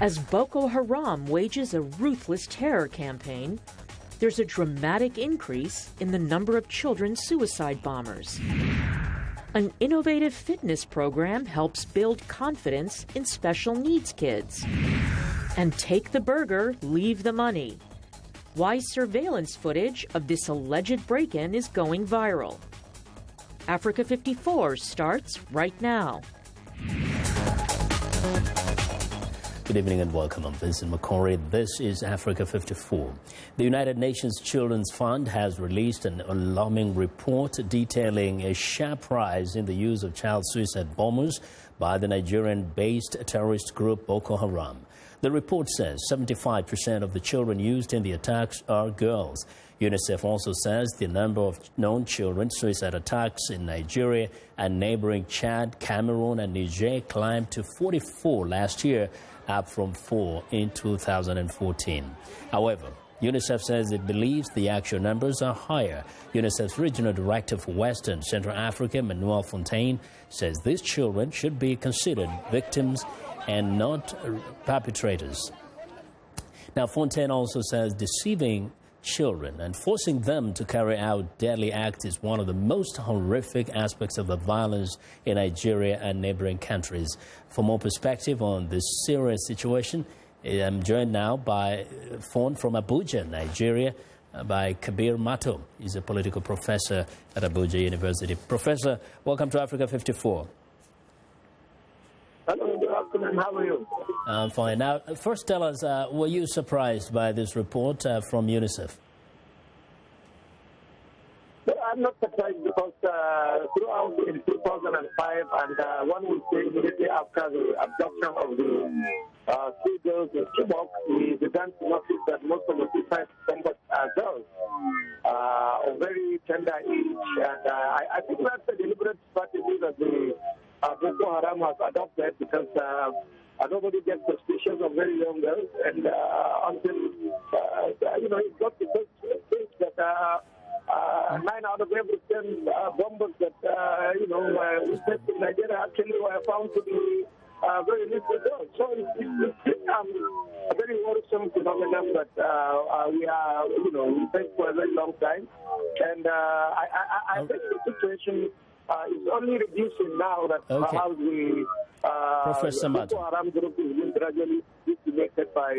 As Boko Haram wages a ruthless terror campaign, there's a dramatic increase in the number of children suicide bombers. An innovative fitness program helps build confidence in special needs kids. And take the burger, leave the money. Why surveillance footage of this alleged break-in is going viral. Africa 54 starts right now. Good evening and welcome. I'm Vincent Makori. This is Africa 54. The United Nations Children's Fund has released an alarming report detailing a sharp rise in the use of child suicide bombers by the Nigerian-based terrorist group Boko Haram. The report says 75% of the children used in the attacks are girls. UNICEF also says the number of known children suicide attacks in Nigeria and neighboring Chad, Cameroon and Niger climbed to 44 last year, up from 4 in 2014. However, UNICEF says it believes the actual numbers are higher. UNICEF's Regional Director for Western Central Africa, Manuel Fontaine, says these children should be considered victims and not perpetrators. Now, Fontaine also says deceiving children and forcing them to carry out deadly acts is one of the most horrific aspects of the violence in Nigeria and neighboring countries. For more perspective on this serious situation, I'm joined now by phone from Abuja, Nigeria, by Kabir Mato. He's a political professor at Abuja University. Professor, welcome to Africa 54. Hello, good afternoon. How are you? I'm fine. Now, first tell us, were you surprised by this report from UNICEF? I'm not surprised because throughout in 2005 and one would say immediately after the abduction of the three girls in Chibok, we began to notice that most of the suicide bombers are girls of very tender age. And I think that's a deliberate strategy that the Boko Haram has adopted because nobody gets suspicious of very young girls, and until it's got to such stage that 9 out of every 10 bombers that we set in Nigeria actually were found to be very little girls. So it's a very worrisome phenomenon that we are we face for a very long time, and I think the situation is only reducing now that how the Boko Haram group is being gradually decimated by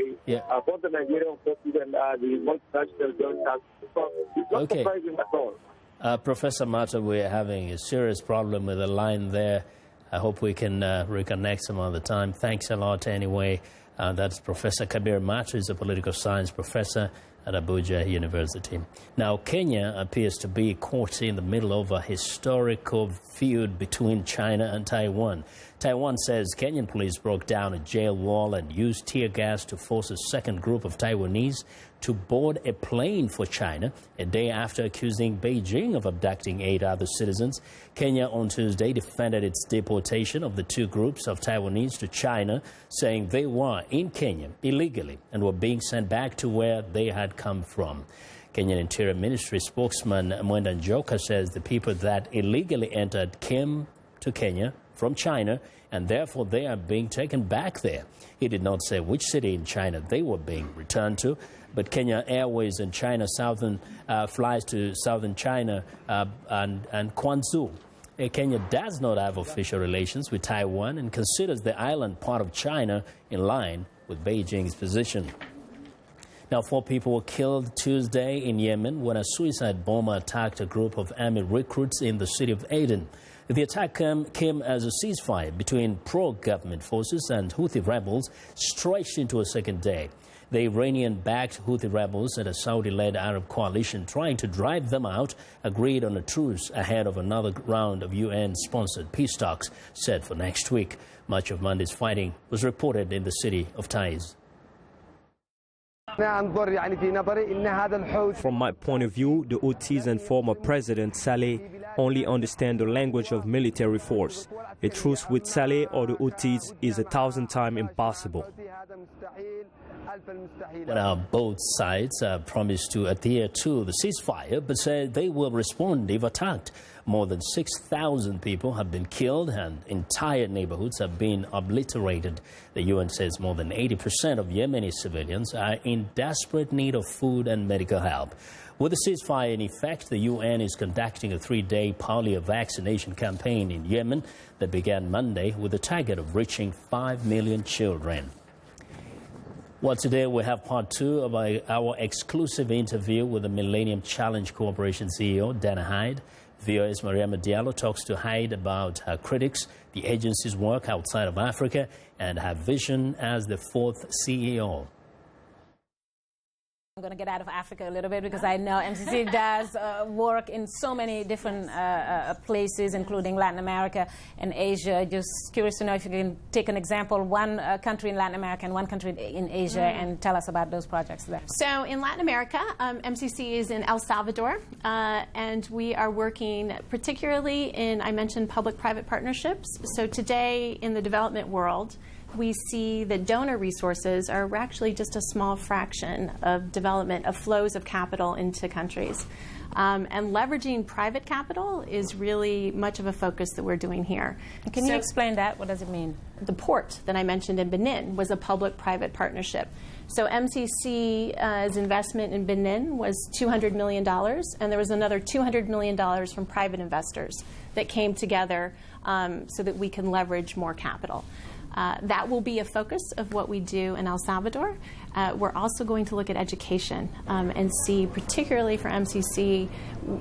both the Nigerian forces and the multinational joint task. So it's not surprising at all. Professor Mato, we're having a serious problem with the line there. I hope we can reconnect some other time. Thanks a lot anyway. That's Professor Kabir Mato, is a political science professor at Abuja University. Now, Kenya appears to be caught in the middle of a historical feud between China and Taiwan. Taiwan says Kenyan police broke down a jail wall and used tear gas to force a second group of Taiwanese to board a plane for China a day after accusing Beijing of abducting 8 other citizens. Kenya on Tuesday defended its deportation of the 2 groups of Taiwanese to China, saying they were in Kenya illegally and were being sent back to where they had come from. Kenyan Interior Ministry spokesman Mwenda Njoka says the people that illegally entered came to Kenya from China, and therefore they are being taken back there. He did not say which city in China they were being returned to, but Kenya Airways and China Southern flies to southern China and Guangzhou. Kenya does not have official relations with Taiwan and considers the island part of China, in line with Beijing's position. Now, 4 people were killed Tuesday in Yemen when a suicide bomber attacked a group of army recruits in the city of Aden. The attack came as a ceasefire between pro-government forces and Houthi rebels stretched into a second day. The Iranian-backed Houthi rebels and a Saudi-led Arab coalition trying to drive them out agreed on a truce ahead of another round of UN-sponsored peace talks set for next week. Much of Monday's fighting was reported in the city of Taiz. From my point of view, the Houthis and former President Saleh only understand the language of military force. A truce with Saleh or the Houthis is 1,000 times impossible. Well, both sides promised to adhere to the ceasefire, but said they will respond if attacked. More than 6,000 people have been killed and entire neighborhoods have been obliterated. The UN says more than 80% of Yemeni civilians are in desperate need of food and medical help. With the ceasefire in effect, the UN is conducting a 3-day polio vaccination campaign in Yemen that began Monday with a target of reaching 5 million children. Well, today we have part 2 of our exclusive interview with the Millennium Challenge Corporation CEO, Dana Hyde. VOA's Mariama Diallo talks to Hyde about her critics, the agency's work outside of Africa, and her vision as the 4th CEO. I'm going to get out of Africa a little bit because I know MCC does work in so many different places, including Latin America and Asia. Just curious to know if you can take an example, one country in Latin America and one country in Asia, and tell us about those projects there. So in Latin America, MCC is in El Salvador, and we are working particularly in, I mentioned, public-private partnerships. So today in the development world, we see that donor resources are actually just a small fraction of development, of flows of capital into countries. And leveraging private capital is really much of a focus that we're doing here. Can you explain that? What does it mean? The port that I mentioned in Benin was a public-private partnership. So MCC's investment in Benin was $200 million, and there was another $200 million from private investors that came together so that we can leverage more capital. That will be a focus of what we do in El Salvador. We're also going to look at education and see, particularly for MCC,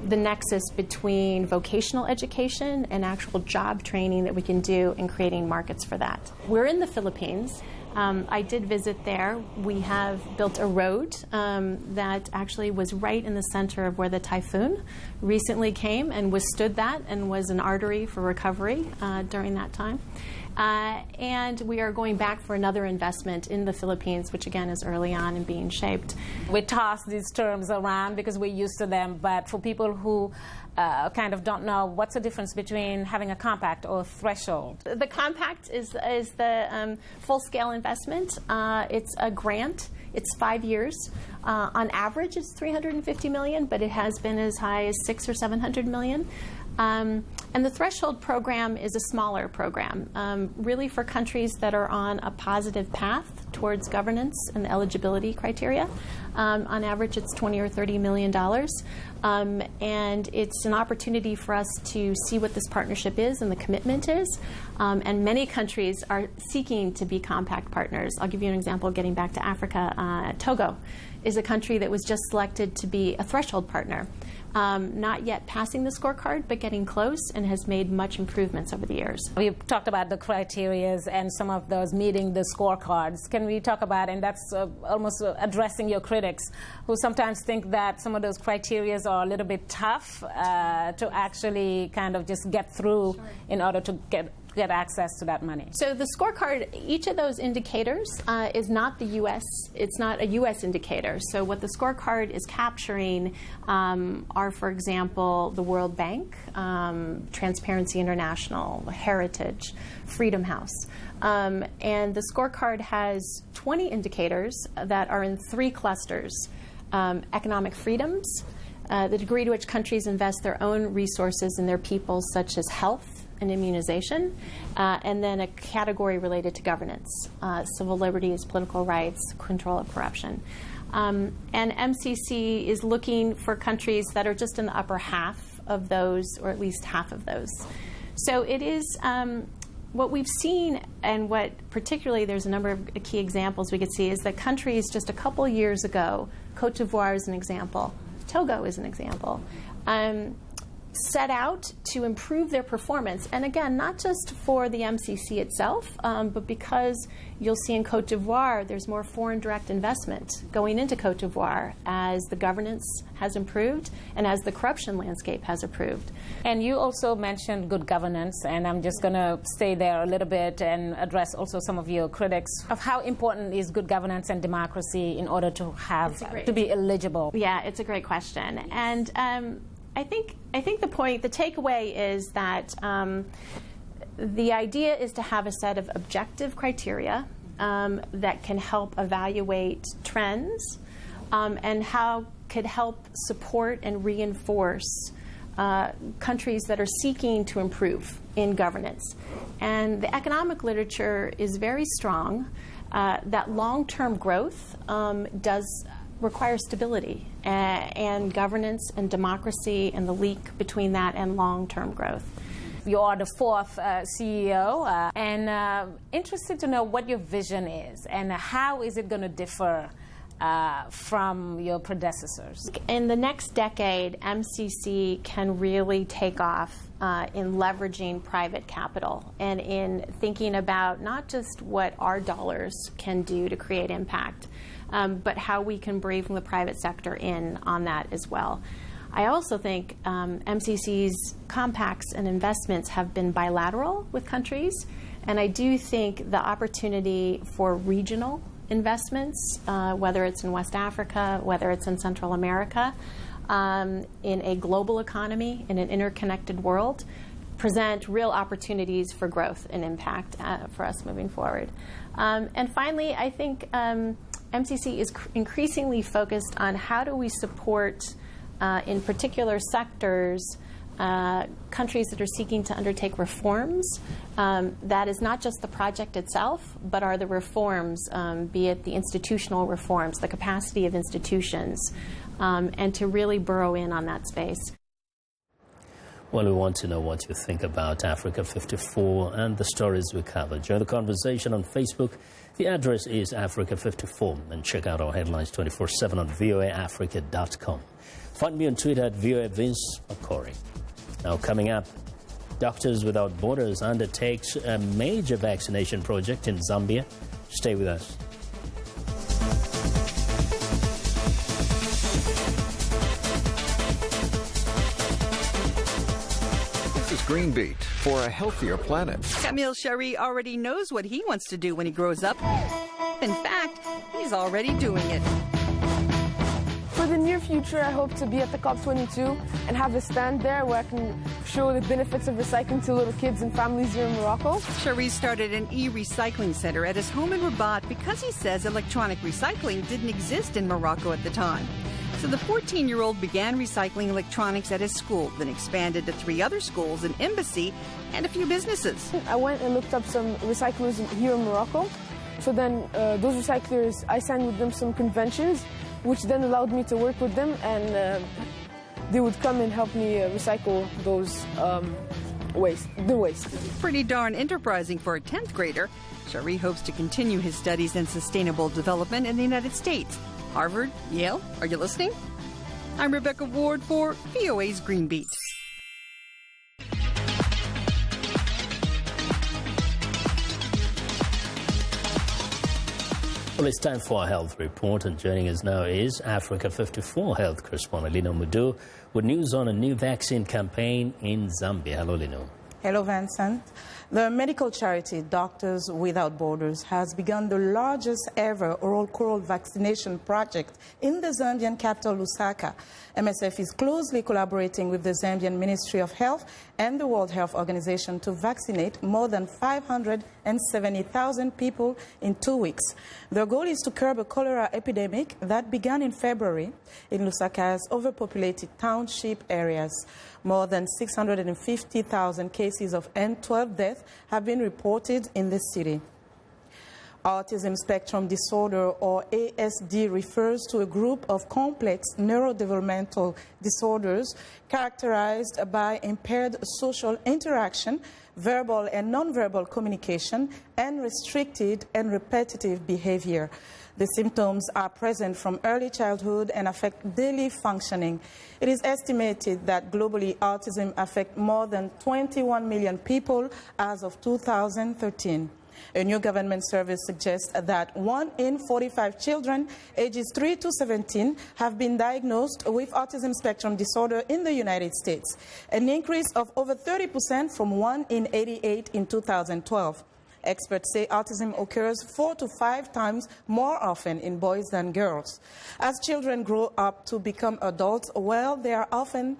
the nexus between vocational education and actual job training that we can do in creating markets for that. We're in the Philippines. I did visit there. We have built a road that actually was right in the center of where the typhoon recently came and withstood that and was an artery for recovery during that time. And we are going back for another investment in the Philippines, which again is early on and being shaped. We toss these terms around because we're used to them, but for people who kind of don't know, what's the difference between having a compact or a threshold? The compact is the full-scale investment. It's a grant. It's 5 years. On average, it's $350 million, but it has been as high as $600 or $700 million. And the threshold program is a smaller program, really for countries that are on a positive path towards governance and eligibility criteria. On average, it's $20 or $30 million. And it's an opportunity for us to see what this partnership is and the commitment is. And many countries are seeking to be compact partners. I'll give you an example, getting back to Africa. Togo is a country that was just selected to be a threshold partner. Not yet passing the scorecard, but getting close, and has made much improvements over the years. We talked about the criteria and some of those meeting the scorecards. Can we talk about, and that's almost addressing your critics, who sometimes think that some of those criteria are a little bit tough to actually kind of just get through in order to get access to that money. So the scorecard, each of those indicators is not the U.S., it's not a U.S. indicator. So what the scorecard is capturing are, for example, the World Bank, Transparency International, Heritage, Freedom House. And the scorecard has 20 indicators that are in 3 clusters. Economic freedoms, the degree to which countries invest their own resources in their people, such as health and immunization, and then a category related to governance, civil liberties, political rights, control of corruption. And MCC is looking for countries that are just in the upper half of those, or at least half of those. So it is what we've seen, and what particularly there's a number of key examples we could see, is that countries just a couple years ago, Cote d'Ivoire is an example, Togo is an example, set out to improve their performance. And again, not just for the MCC itself, but because you'll see in Cote d'Ivoire there's more foreign direct investment going into Cote d'Ivoire as the governance has improved and as the corruption landscape has improved. And you also mentioned good governance, and I'm just going to stay there a little bit and address also some of your critics of how important is good governance and democracy in order to have to be eligible. Yeah, it's a great question. And I think the takeaway is that the idea is to have a set of objective criteria that can help evaluate trends and how could help support and reinforce countries that are seeking to improve in governance. And the economic literature is very strong that long-term growth does require stability and governance and democracy and the link between that and long-term growth. You are the fourth CEO, and interested to know what your vision is and how is it going to differ from your predecessors? In the next decade, MCC can really take off in leveraging private capital and in thinking about not just what our dollars can do to create impact, but how we can bring the private sector in on that as well. I also think MCC's compacts and investments have been bilateral with countries, and I do think the opportunity for regional investments, whether it's in West Africa, whether it's in Central America, in a global economy, in an interconnected world, present real opportunities for growth and impact for us moving forward. And finally, I think MCC is increasingly focused on how do we support in particular sectors, countries that are seeking to undertake reforms. That is not just the project itself, but are the reforms, be it the institutional reforms, the capacity of institutions, and to really burrow in on that space. Well, we want to know what you think about Africa 54 and the stories we covered. Join the conversation on Facebook. The address is Africa 54, and check out our headlines 24/7 on voaafrica.com. Find me on Twitter at VOA Vince Makori. Now, coming up, Doctors Without Borders undertakes a major vaccination project in Zambia. Stay with us. This is Green Beat for a healthier planet. Camille Cherie already knows what he wants to do when he grows up. In fact, he's already doing it. For the near future, I hope to be at the COP22 and have a stand there where I can show the benefits of recycling to little kids and families here in Morocco. Cherie started an e-recycling center at his home in Rabat because he says electronic recycling didn't exist in Morocco at the time. So the 14-year-old began recycling electronics at his school, then expanded to 3 other schools, an embassy, and a few businesses. I went and looked up some recyclers here in Morocco. So then those recyclers, I signed with them some conventions, which then allowed me to work with them, and they would come and help me recycle those the waste. Pretty darn enterprising for a 10th grader. Cherie hopes to continue his studies in sustainable development in the United States. Harvard, Yale, are you listening? I'm Rebecca Ward for VOA's Green Beat. Well, it's time for our health report, and joining us now is Africa 54 health correspondent Lino Mudu with news on a new vaccine campaign in Zambia. Hello, Lino. Hello, Vincent. The medical charity Doctors Without Borders has begun the largest ever oral coral vaccination project in the Zambian capital, Lusaka. MSF is closely collaborating with the Zambian Ministry of Health and the World Health Organization to vaccinate more than 570,000 people in 2 weeks. Their goal is to curb a cholera epidemic that began in February in Lusaka's overpopulated township areas. More than 650,000 cases of N12 death have been reported in the city. Autism spectrum disorder, or ASD, refers to a group of complex neurodevelopmental disorders characterized by impaired social interaction, verbal and nonverbal communication, and restricted and repetitive behavior. The symptoms are present from early childhood and affect daily functioning. It is estimated that globally autism affects more than 21 million people as of 2013. A new government survey suggests that 1 in 45 children ages 3 to 17 have been diagnosed with autism spectrum disorder in the United States, an increase of over 30% from 1 in 88 in 2012. Experts say autism occurs 4 to 5 times more often in boys than girls. As children grow up to become adults, well, they often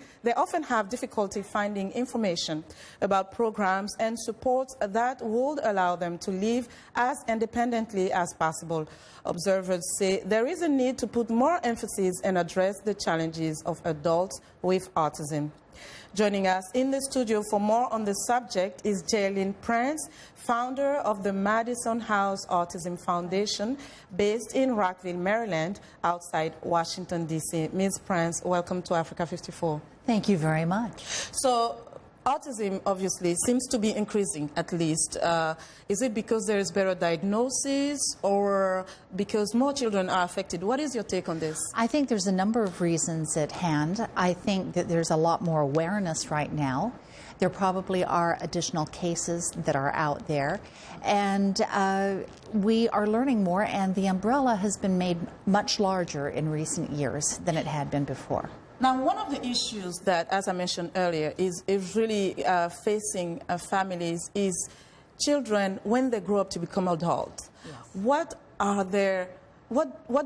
have difficulty finding information about programs and supports that would allow them to live as independently as possible. Observers say there is a need to put more emphasis and address the challenges of adults with autism. Joining us in the studio for more on the subject is Jaylene Prince, founder of the Madison House Autism Foundation, based in Rockville, Maryland, outside Washington, D.C. Ms. Prince, welcome to Africa 54. Thank you very much. So, autism obviously seems to be increasing, at least. Is it because there is better diagnosis or because more children are affected? What is your take on this? I think there's a number of reasons at hand. I think that there's a lot more awareness right now. There probably are additional cases that are out there. And we are learning more, and the umbrella has been made much larger in recent years than it had been before. Now, one of the issues that, as I mentioned earlier, is really facing families is children when they grow up to become adults. Yes. What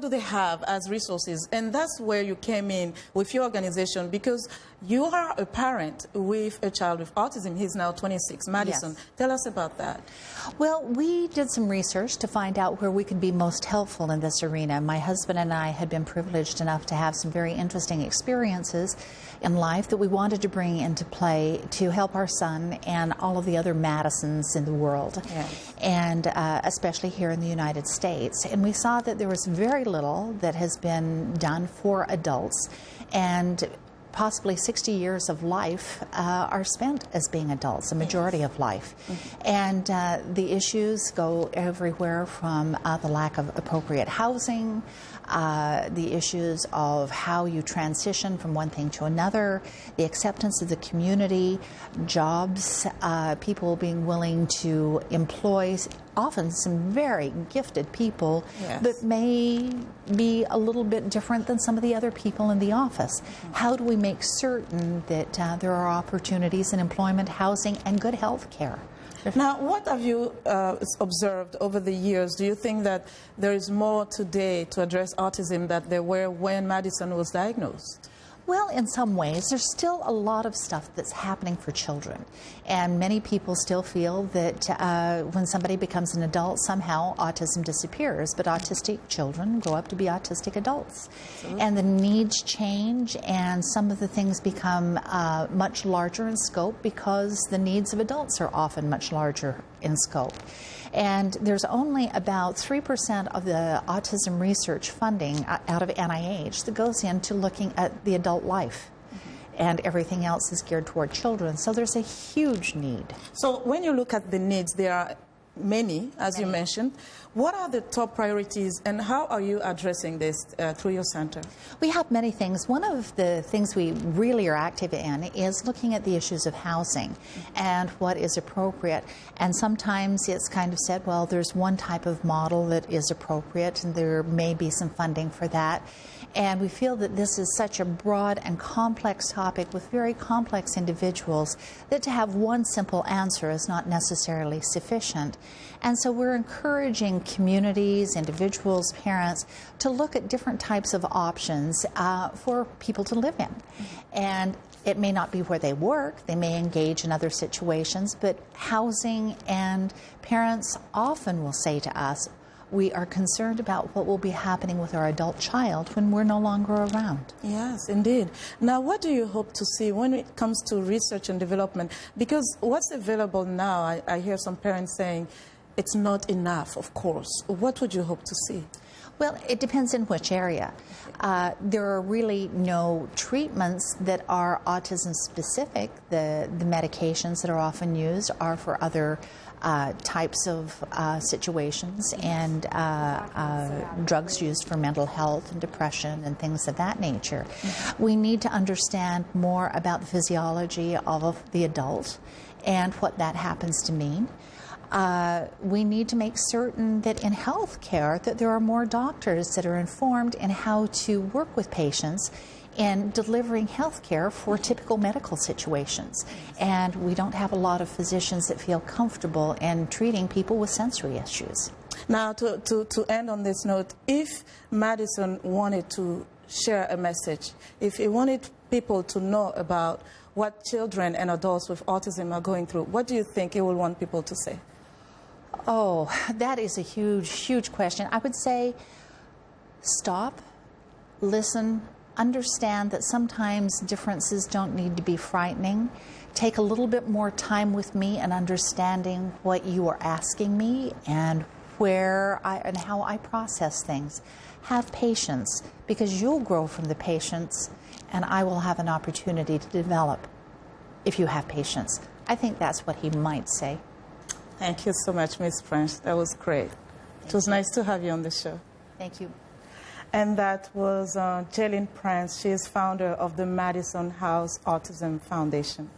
do they have as resources? And that's where you came in with your organization, because you are a parent with a child with autism. He's now 26. Madison, yes. Tell us about that. Well, we did some research to find out where we could be most helpful in this arena. My husband and I had been privileged enough to have some very interesting experiences in life that we wanted to bring into play to help our son and all of the other Madisons in the world, yes. And especially here in the United States. And we saw that there was very little that has been done for adults, and possibly 60 years of life are spent as being adults, a majority of life. Mm-hmm. And the issues go everywhere from the lack of appropriate housing, the issues of how you transition from one thing to another, the acceptance of the community, jobs, people being willing to employ often some very gifted people, yes. that may be a little bit different than some of the other people in the office. Mm-hmm. How do we make certain that there are opportunities in employment, housing, and good health care? Now, what have you observed over the years? Do you think that there is more today to address autism than there were when Madison was diagnosed? Well, in some ways, there's still a lot of stuff that's happening for children. And many people still feel that when somebody becomes an adult, somehow autism disappears. But autistic children grow up to be autistic adults. Absolutely. And the needs change, and some of the things become much larger in scope because the needs of adults are often much larger in scope. And there's only about 3% of the autism research funding out of NIH that goes into looking at the adult life. Mm-hmm. And everything else is geared toward children. So there's a huge need. So when you look at the needs, there are many, as you mentioned. What are the top priorities, and how are you addressing this through your center? We have many things. One of the things we really are active in is looking at the issues of housing and what is appropriate. And sometimes it's kind of said, well, there's one type of model that is appropriate, and there may be some funding for that. And we feel that this is such a broad and complex topic with very complex individuals that to have one simple answer is not necessarily sufficient. And so we're encouraging communities, individuals, parents to look at different types of options for people to live in. And it may not be where they work, they may engage in other situations, but housing, and parents often will say to us, we are concerned about what will be happening with our adult child when we're no longer around. Yes, indeed. Now, what do you hope to see when it comes to research and development? Because what's available now, I hear some parents saying, it's not enough, of course. What would you hope to see? Well, it depends in which area. There are really no treatments that are autism-specific. The medications that are often used are for other types of situations, and drugs used for mental health and depression and things of that nature. Mm-hmm. We need to understand more about the physiology of the adult and what that happens to mean. We need to make certain that in healthcare that there are more doctors that are informed in how to work with patients in delivering health care for typical medical situations. And we don't have a lot of physicians that feel comfortable in treating people with sensory issues. Now, to end on this note, if Madison wanted to share a message, if he wanted people to know about what children and adults with autism are going through, what do you think he will want people to say? Oh, that is a huge, huge question. I would say stop, listen, understand that sometimes differences don't need to be frightening. Take a little bit more time with me and understanding what you are asking me and and how I process things. Have patience, because you'll grow from the patience and I will have an opportunity to develop if you have patience. I think that's what he might say. Thank you so much, Ms. French. That was great. It was nice to have you on the show. Thank you. And that was Jaylene Prince. She is founder of the Madison House Autism Foundation.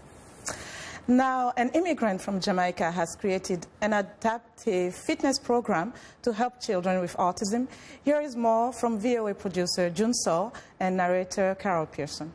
Now, an immigrant from Jamaica has created an adaptive fitness program to help children with autism. Here is more from VOA producer June Saw and narrator Carol Pearson.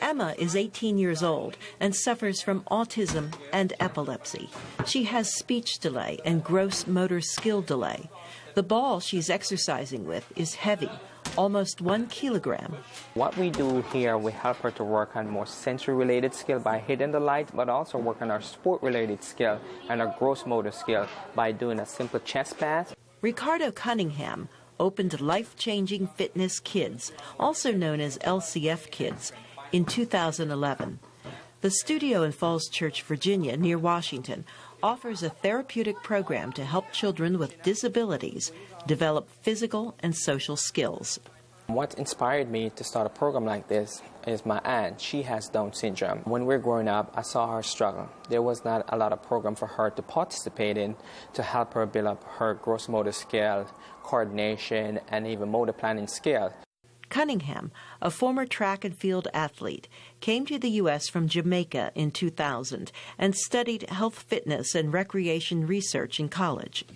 Emma is 18 years old and suffers from autism and epilepsy. She has speech delay and gross motor skill delay. The ball she's exercising with is heavy, almost 1 kilogram. What we do here, we help her to work on more sensory-related skill by hitting the light, but also work on our sport-related skill and our gross motor skill by doing a simple chest pass. Ricardo Cunningham opened Life-Changing Fitness Kids, also known as LCF Kids, in 2011. The studio in Falls Church, Virginia, near Washington, offers a therapeutic program to help children with disabilities develop physical and social skills. What inspired me to start a program like this is my aunt. She has Down syndrome. When we were growing up, I saw her struggle. There was not a lot of program for her to participate in to help her build up her gross motor skill, coordination, and even motor planning skill. Cunningham, a former track and field athlete, came to the U.S. from Jamaica in 2000 and studied health, fitness, and recreation research in college.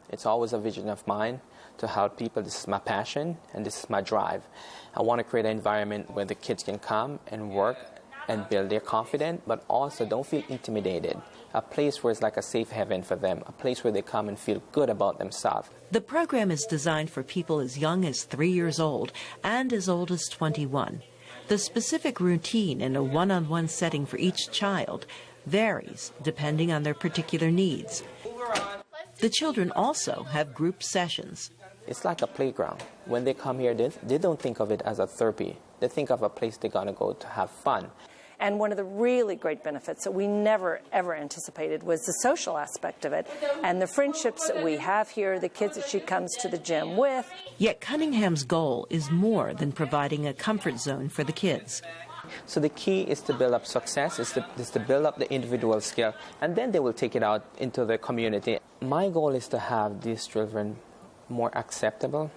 It's always a vision of mine to help people. This is my passion and this is my drive. I want to create an environment where the kids can come and work and build their confidence, but also don't feel intimidated. A place where it's like a safe haven for them, a place where they come and feel good about themselves. The program is designed for people as young as 3 years old and as old as 21. The specific routine in a one-on-one setting for each child varies depending on their particular needs. The children also have group sessions. It's like a playground. When they come here, they don't think of it as a therapy. They think of a place they're going to go to have fun. And one of the really great benefits that we never, ever anticipated was the social aspect of it and the friendships that we have here, the kids that she comes to the gym with. Yet Cunningham's goal is more than providing a comfort zone for the kids. So the key is to build up success, is to build up the individual skill, and then they will take it out into the community. My goal is to have these children more acceptable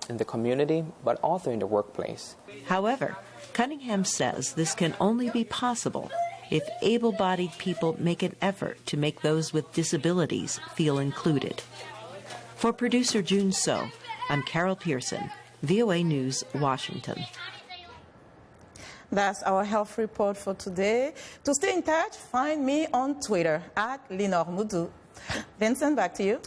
in the community, but also in the workplace. However, Cunningham says this can only be possible if able-bodied people make an effort to make those with disabilities feel included. For producer June So, I'm Carol Pearson, VOA News, Washington. That's our health report for today. To stay in touch, find me on Twitter @Lenore Moudou. Vincent, back to you.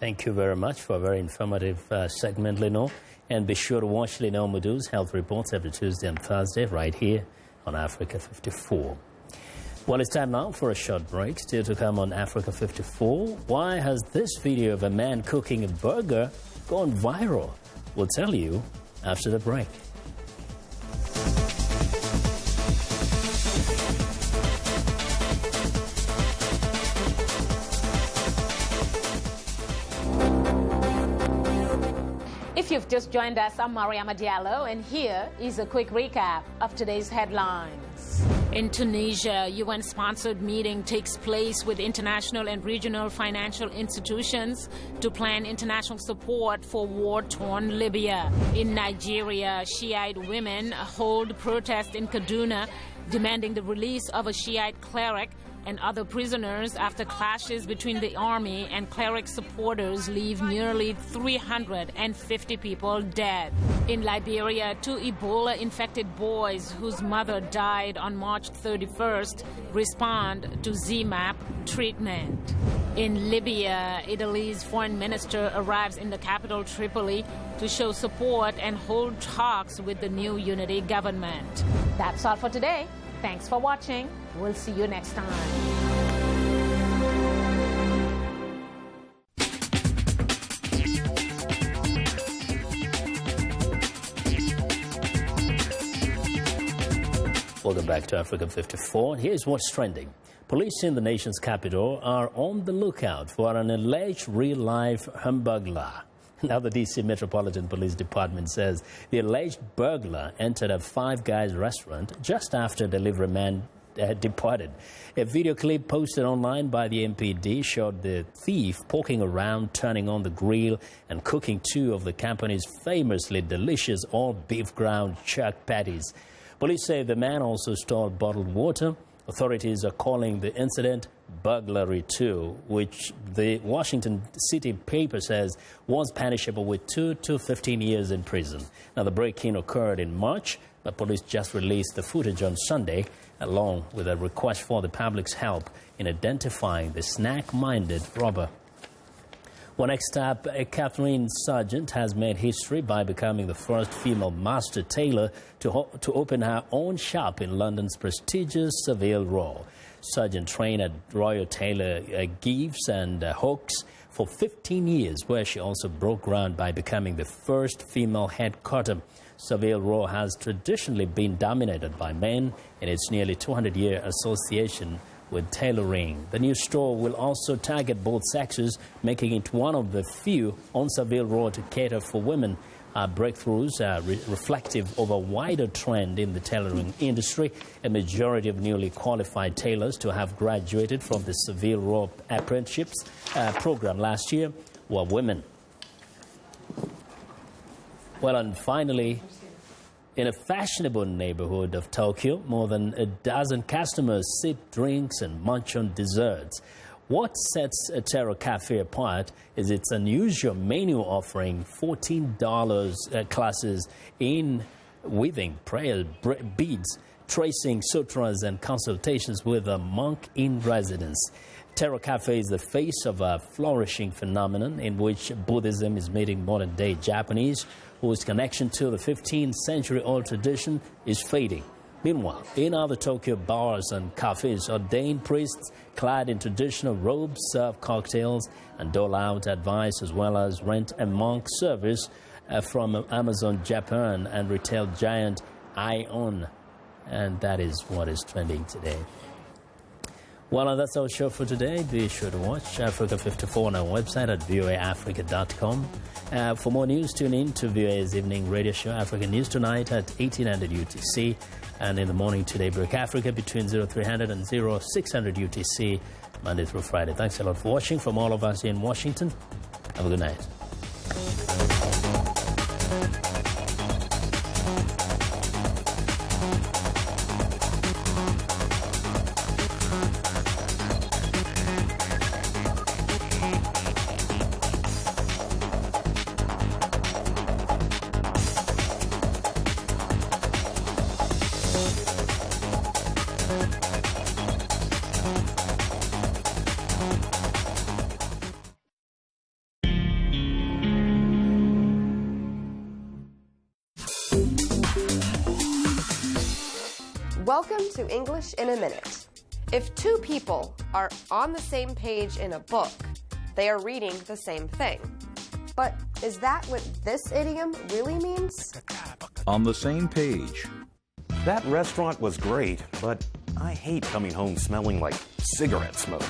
Thank you very much for a very informative segment, Lenore. And be sure to watch Lenore Moudou's health reports every Tuesday and Thursday right here on Africa 54. Well, it's time now for a short break. Still to come on Africa 54. Why has this video of a man cooking a burger gone viral? We'll tell you after the break. If you've just joined us, I'm Mariama Diallo, and here is a quick recap of today's headlines. In Tunisia, UN-sponsored meeting takes place with international and regional financial institutions to plan international support for war-torn Libya. In Nigeria, Shiite women hold protest in Kaduna demanding the release of a Shiite cleric and other prisoners after clashes between the army and cleric supporters leave nearly 350 people dead. In Liberia, 2 Ebola-infected boys whose mother died on March 31st respond to ZMapp treatment. In Libya, Italy's foreign minister arrives in the capital Tripoli to show support and hold talks with the new unity government. That's all for today. Thanks for watching. We'll see you next time. Welcome back to Africa 54. Here's what's trending. Police in the nation's capital are on the lookout for an alleged real-life Hamburglar. Now, the D.C. Metropolitan Police Department says the alleged burglar entered a Five Guys restaurant just after delivery man had departed. A video clip posted online by the MPD showed the thief poking around, turning on the grill and cooking 2 of the company's famously delicious all-beef ground chuck patties. Police say the man also stole bottled water. Authorities are calling the incident burglary 2, which the Washington City paper says was punishable with 2 to 15 years in prison. Now, the break-in occurred in March, but police just released the footage on Sunday, along with a request for the public's help in identifying the snack-minded robber. Well, next up, Catherine Sargent has made history by becoming the first female master tailor to open her own shop in London's prestigious Savile Row. Sargent trained at Royal Tailor Gives and Hooks for 15 years, where she also broke ground by becoming the first female head cutter. Savile Row has traditionally been dominated by men in its nearly 200-year association with tailoring. The new store will also target both sexes, making it one of the few on Savile Row to cater for women. Breakthroughs are reflective of a wider trend in the tailoring industry. A majority of newly qualified tailors to have graduated from the Savile Row apprenticeships program last year were women. Well, and finally, in a fashionable neighborhood of Tokyo, more than a dozen customers sip drinks and munch on desserts. What sets a Terra Cafe apart is its unusual menu offering $14 classes in weaving, prayer beads, tracing sutras, and consultations with a monk in residence. Terra Cafe is the face of a flourishing phenomenon in which Buddhism is meeting modern-day Japanese, whose connection to the 15th century-old tradition is fading. Meanwhile, in other Tokyo bars and cafes, ordained priests clad in traditional robes serve cocktails and dole out advice, as well as rent a monk service from Amazon Japan and retail giant Ion. And that is what is trending today. Well, that's our show for today. Be sure to watch Africa 54 on our website at voaafrica.com. For more news, tune in to VOA's evening radio show, Africa News Tonight, at 1800 UTC. And in the morning today, Break Africa between 0300 and 0600 UTC, Monday through Friday. Thanks a lot for watching. From all of us here in Washington, have a good night. Welcome to English in a Minute. If 2 people are on the same page in a book, they are reading the same thing. But is that what this idiom really means? On the same page. That restaurant was great, but I hate coming home smelling like cigarette smoke.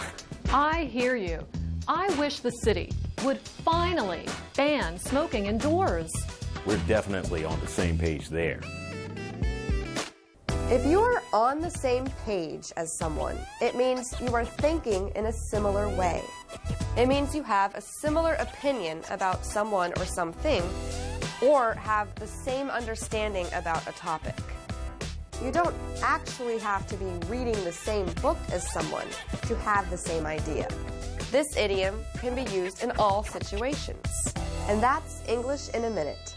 I hear you. I wish the city would finally ban smoking indoors. We're definitely on the same page there. If you're on the same page as someone, it means you are thinking in a similar way. It means you have a similar opinion about someone or something, or have the same understanding about a topic. you don't actually have to be reading the same book as someone to have the same idea. This idiom can be used in all situations. And that's English in a Minute.